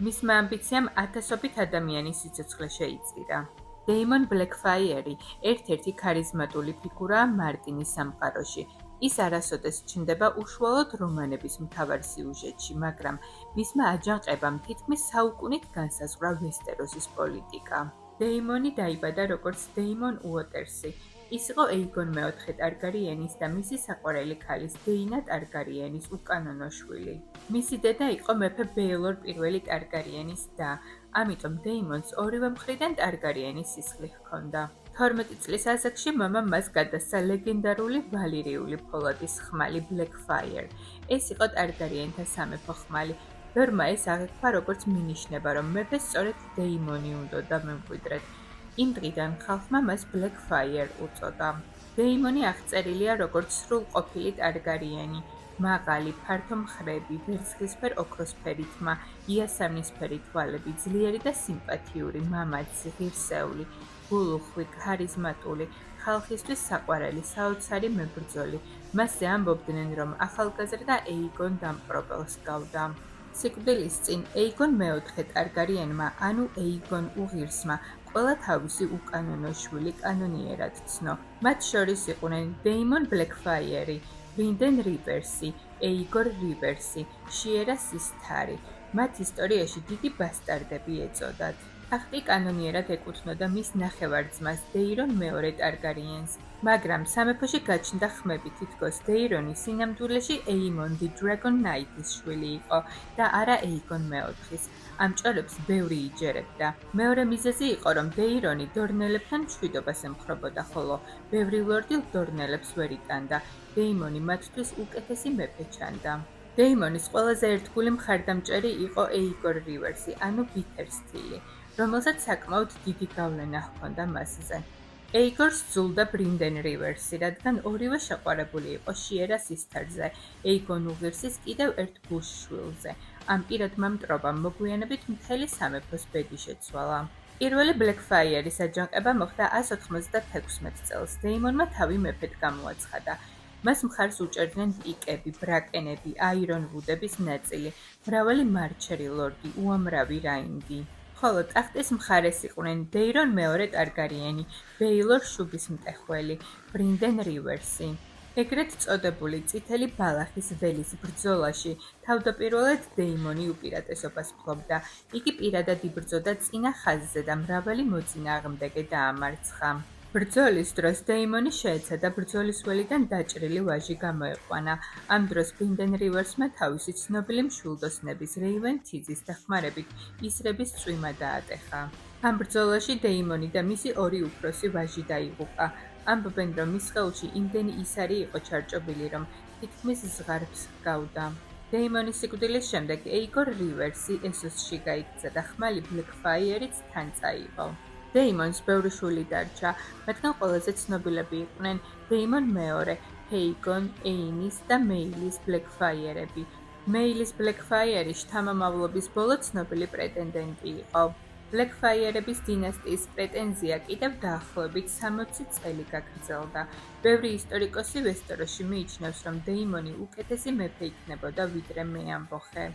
მისმა ამბიციამ ათასობით ადამიანის სიცოცხლე შეიწირა. დეიმონ ბლეკფაიერი ერთ-ერთი ქარიზმატული ფიგურაა მარტინის სამყაროში. ის არასოდეს ჩნდება უშუალოდ რომანების მთავარ სიუჟეტში, მაგრამ მისმა აჯანყებამ თითქმის საუკუნით განსაზღვრა ვესტეროსის პოლიტიკა. დეიმონი დაიბადა როგორც დეიმონ უოტერსი. ის იყო ეიგონ მეოთხე ტარგარიენის და მისი საყვარელი ქალის დეინა ტარგარიენის უკანონო შვილი. მისი დედა იყო მეფე ბეილორ პირველი ტარგარიენის და, ამიტომ დეიმონს ორივე მხრიდან ტარგარიენის სისხლი ჰქონდა. 12 წლის ასაკში მამამ მას გადასცა ლეგენდარული ვალირიული ფოლადის ხმალი ბლეკფაიერ. ეს იყო ტარგარიენთა სამეფო ხმალი. ბევრმა ეს აღიქვა როგორც მინიშნება, რომ მეფეს სწორედ დეიმონი უნდოდა მემკვიდრედ. იმ დღიდან ხალხმა მას ბლეკფაიერ უწოდა. დეიმონი აღწერილია როგორც სრულყოფილი ტარგარიენი. მაღალი, ფართო მხრები, ვერცხლისფერ ოქროსფერი თმა, იასამნისფერი თვალები, ძლიერი და სიმპათიური, მამაცი, ღირსეული, გულუხვი, ქარიზმატული, ხალხისთვის საყვარელი, საოცარი მებრძოლი. მასზე ამბობდნენ, რომ ახალგაზრდა ეიგონ დამპყრობელს გავდა. სიკვდილის წინ ეიგონ მეოთხე ტარგარიენმა, ანუ ეიგონ უღირსმა, ყველა თავისი უკანონო შვილი კანონიერად ცნო. მათ შორის იყვნენ დეიმონ ბლეკფაიერი, ბრინდენ რივერსი, ეიგორ რივერსი, შიერა სისთარი. მათ ისტორიაში დიდი ბასტარდები ეწოდათ. ტახტი კანონიერად ეკუთვნოდა მის ნახევარ-ძმას დეირონ მეორე ტარგარიენს, მაგრამ სამეფოში გაჩნდა ხმები თითქოს დეირონი სინამდვილეში ეიმონ დი დრაგონ ნაიტის შვილი იყო და არა ეიგონ მეოთხის. ამ ჭორებს ბევრი იჯერებდა. მეორე მიზეზი იყო, რომ დეირონი დორნელებთან მშვიდობას ემხრობოდა, ხოლო ბევრი ლორდი დორნელებს ვერ იტანდა. დეიმონი მათთვის უკეთესი მეფე ჩანდა. დეიმონის ყველაზე ერთგული მხარდამჭერი იყო ეიგორ რივერსი, ანუ ბითერსთილი, რომელსაც საკმაოდ დიდი გავლენა ჰქონდა მასზე. ეიგორს სძულდა ბრინდენ რივერსი, რადგან ორივე შეყვარებული იყო შიერა სისთარზე, ეიგონ უღირსის კიდევ ერთ ბუშშვილზე. ამ პირადმა მტრობამ მოგვიანებით მთელი სამეფოს ბედი შეცვალა. პირველი ბლეკფაიერის აჯანყება მოხდა 196 წელს. დეიმონმა თავი მეფედ გამოაცხადა. მას მხარს უჭერდნენ პიკები, ბრაკენები, აირონვუდების ნაწილი, მრავალი მარჩერი ლორდი, უამრავი რაინდი. ხოლო ტახტის მხარეს იყვნენ დეირონ მეორე ტარგარიენი, ბეილორ შუბის მტეხველი, ბრინდენ რივერსი. ეგრეთ წოდებული წითელი ბალახის ველის ბრძოლაში თავდაპირველად დეიმონი უპირატესობას ფლობდა. იგი პირადად იბრძოდა წინა ხაზზე და მრავალი მოწინააღმდეგე დაამარცხა. ბრძოლის დროს დეიმონი შეეცადა ბრძოლის ველიდან დაჭრილი ვაჟი გამოეყვანა. ამ დროს ბრინდენ რივერსმა თავისი ცნობილი მშვილდოსნების რეივენ თიძის დახმარებით ისრების წვიმა დაატეხა. ამ ბრძოლაში დეიმონი და მისი ორი უფროსი ვაჟი დაიღუპა. ამბობენ, რომ მის სხეულში იმდენი ისარი იყო ჩარჭობილი, რომ თითქმის ზღარბს ჰგავდა. დეიმონის სიკვდილის შემდეგ ეიგორ რივერსი ესოსში გაიქცა და ხმალი ბლეკფაიერიც თან წაიღო. დეიმონს ბევრი შვილი დარჩა, მათგან ყველაზე ცნობილები იყვნენ დეიმონ მეორე, ჰეიგონ, ეინის და მეილის ბლეკფაიერები. მეილის ბლეკფაიერი შთამომავლობის ბოლო ცნობილი პრეტენდენტი იყო. ბლეკფაიერების დინასტიის პრეტენზია კიდევ დაახლოებით 60 წელი გაგრძელდა. ბევრი ისტორიკოსი ვესტეროსში მიიჩნევს, რომ დეიმონი უკეთესი მეფე იქნებოდა, ვიდრე მეამბოხე.